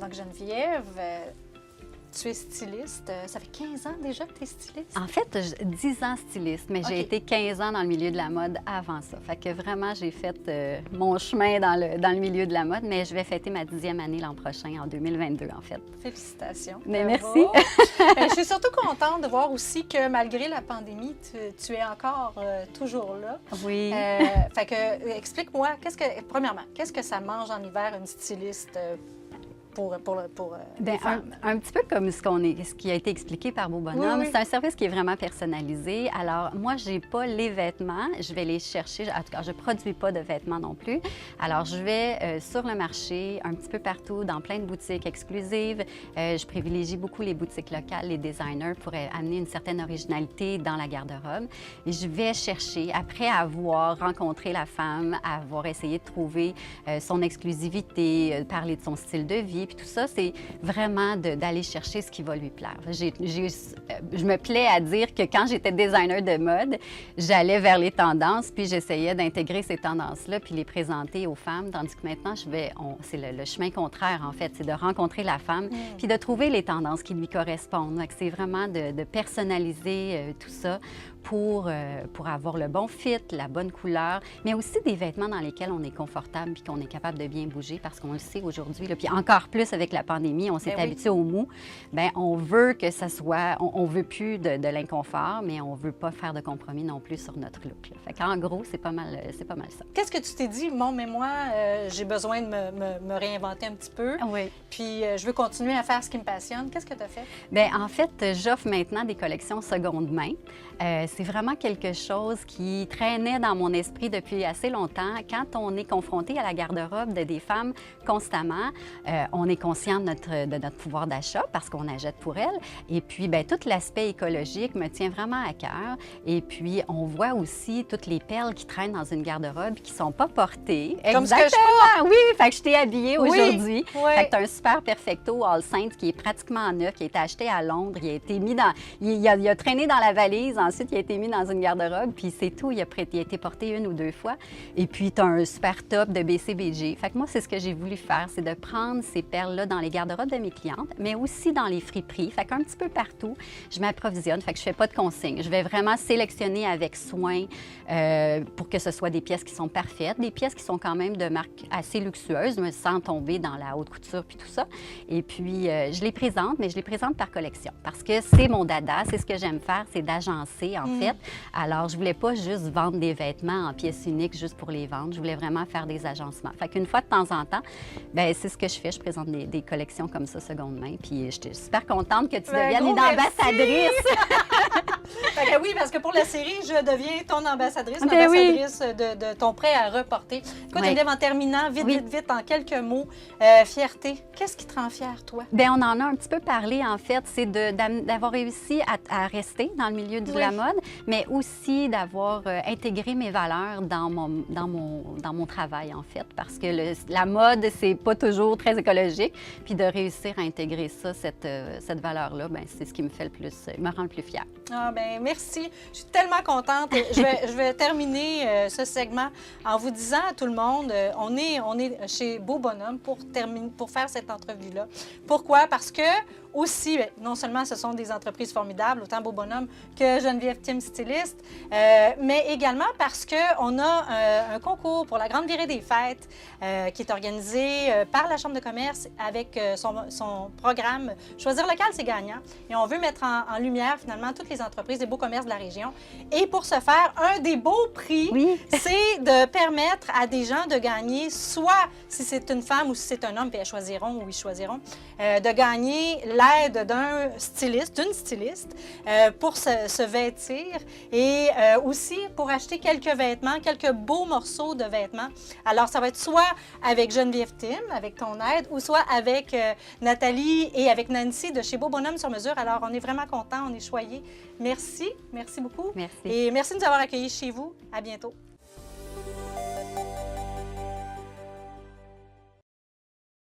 Donc, Geneviève, tu es styliste. Ça fait 15 ans déjà que tu es styliste? En fait, 10 ans styliste, mais j'ai été 15 ans dans le milieu de la mode avant ça. Fait que vraiment, j'ai fait mon chemin dans le milieu de la mode, mais je vais fêter ma 10e année l'an prochain, en 2022, en fait. Félicitations. Mais merci. Je suis surtout contente de voir aussi que malgré la pandémie, tu es encore toujours là. Oui. Fait que, explique-moi, premièrement, qu'est-ce que ça mange en hiver une styliste pour les femmes? Un petit peu comme ce qui a été expliqué par Beau Bonhomme. Oui. C'est un service qui est vraiment personnalisé. Alors, moi, je n'ai pas les vêtements. Je vais les chercher. En tout cas, je ne produis pas de vêtements non plus. Alors, je vais sur le marché, un petit peu partout, dans plein de boutiques exclusives. Je privilégie beaucoup les boutiques locales, les designers, pour amener une certaine originalité dans la garde-robe. Et je vais chercher, après avoir rencontré la femme, avoir essayé de trouver son exclusivité, parler de son style de vie, puis tout ça, c'est vraiment d'aller chercher ce qui va lui plaire. Je me plais à dire que quand j'étais designer de mode, j'allais vers les tendances, puis j'essayais d'intégrer ces tendances-là, puis les présenter aux femmes, tandis que maintenant, c'est le chemin contraire, en fait, c'est de rencontrer la femme, puis de trouver les tendances qui lui correspondent. Donc, c'est vraiment de personnaliser tout ça pour avoir le bon fit, la bonne couleur, mais aussi des vêtements dans lesquels on est confortable puis qu'on est capable de bien bouger, parce qu'on le sait aujourd'hui, puis encore plus avec la pandémie, on s'est habitué au mou. Bien, on veut que ça soit... On veut plus de l'inconfort, mais on veut pas faire de compromis non plus sur notre look. Là. Fait qu'en gros, c'est pas mal ça. Qu'est-ce que tu t'es dit? Bon, mais moi, j'ai besoin de me réinventer un petit peu. Oui. Puis, je veux continuer à faire ce qui me passionne. Qu'est-ce que tu as fait? Bien, en fait, j'offre maintenant des collections seconde main. C'est vraiment quelque chose qui traînait dans mon esprit depuis assez longtemps. Quand on est confronté à la garde-robe des femmes constamment, on est conscient de notre pouvoir d'achat parce qu'on achète pour elles. Et puis, bien, tout l'aspect écologique me tient vraiment à cœur. Et puis, on voit aussi toutes les perles qui traînent dans une garde-robe qui ne sont pas portées. Comme ce que je porte! Oui, fait que je t'ai habillée aujourd'hui. Oui. Fait que tu as un super perfecto All Saints qui est pratiquement neuf, qui a été acheté à Londres. Il a été mis dans... Il a traîné dans la valise. Ensuite, il a été mis dans une garde-robe, puis c'est tout. Il a été porté 1 ou 2 fois. Et puis, tu as un super top de BCBG. Fait que moi, c'est ce que j'ai voulu faire, c'est de prendre ces perles-là dans les garde-robes de mes clientes, mais aussi dans les friperies. Fait qu'un petit peu partout, je m'approvisionne. Fait que je fais pas de consigne. Je vais vraiment sélectionner avec soin pour que ce soit des pièces qui sont parfaites, des pièces qui sont quand même de marque assez luxueuse, mais sans tomber dans la haute couture puis tout ça. Et puis, je les présente, mais je les présente par collection parce que c'est mon dada, c'est ce que j'aime faire, c'est d'agencer, en fait. Alors, je voulais pas juste vendre des vêtements en pièces uniques juste pour les vendre. Je voulais vraiment faire des agencements. Fait qu'une fois de temps en temps, bien, c'est ce que je fais. Je présente des collections comme ça, seconde main. Puis, j'étais super contente que tu deviennes une ambassadrice. Fait que oui, parce que pour la série, je deviens ton ambassadrice, l'ambassadrice de ton prêt à reporter. Écoute, Geneviève, en terminant, vite, en quelques mots, fierté. Qu'est-ce qui te rend fière, toi? Bien, on en a un petit peu parlé, en fait. C'est d'avoir réussi à rester dans le milieu de la mode, mais aussi d'avoir intégré mes valeurs dans mon travail, en fait. Parce que la mode, c'est pas toujours très écologique. Puis de réussir à intégrer ça, cette valeur-là, bien, c'est ce qui me fait me rend le plus fière. Ah, bien, merci. Je suis tellement contente. Je vais terminer ce segment en vous disant à tout le monde, on est chez Beau Bonhomme pour faire cette entrevue-là. Pourquoi? Parce que aussi, non seulement ce sont des entreprises formidables, autant Beau Bonhomme que Geneviève Tim Styliste, mais également parce qu'on a un concours pour la Grande Virée des Fêtes qui est organisé par la Chambre de commerce avec son programme Choisir local, c'est gagnant. Et on veut mettre en lumière, finalement, toutes les entreprises des beaux commerces de la région. Et pour ce faire, un des beaux prix, c'est de permettre à des gens de gagner, soit si c'est une femme ou si c'est un homme, puis elles choisiront ou ils choisiront, de gagner l'aide d'un styliste, d'une styliste, pour se vêtir et aussi pour acheter quelques vêtements, quelques beaux morceaux de vêtements. Alors, ça va être soit avec Geneviève Tim, avec ton aide, ou soit avec Nathalie et avec Nancy de chez Beau Bonhomme sur mesure. Alors, on est vraiment contents, on est choyés. Merci beaucoup. Merci. Et merci de nous avoir accueillis chez vous. À bientôt.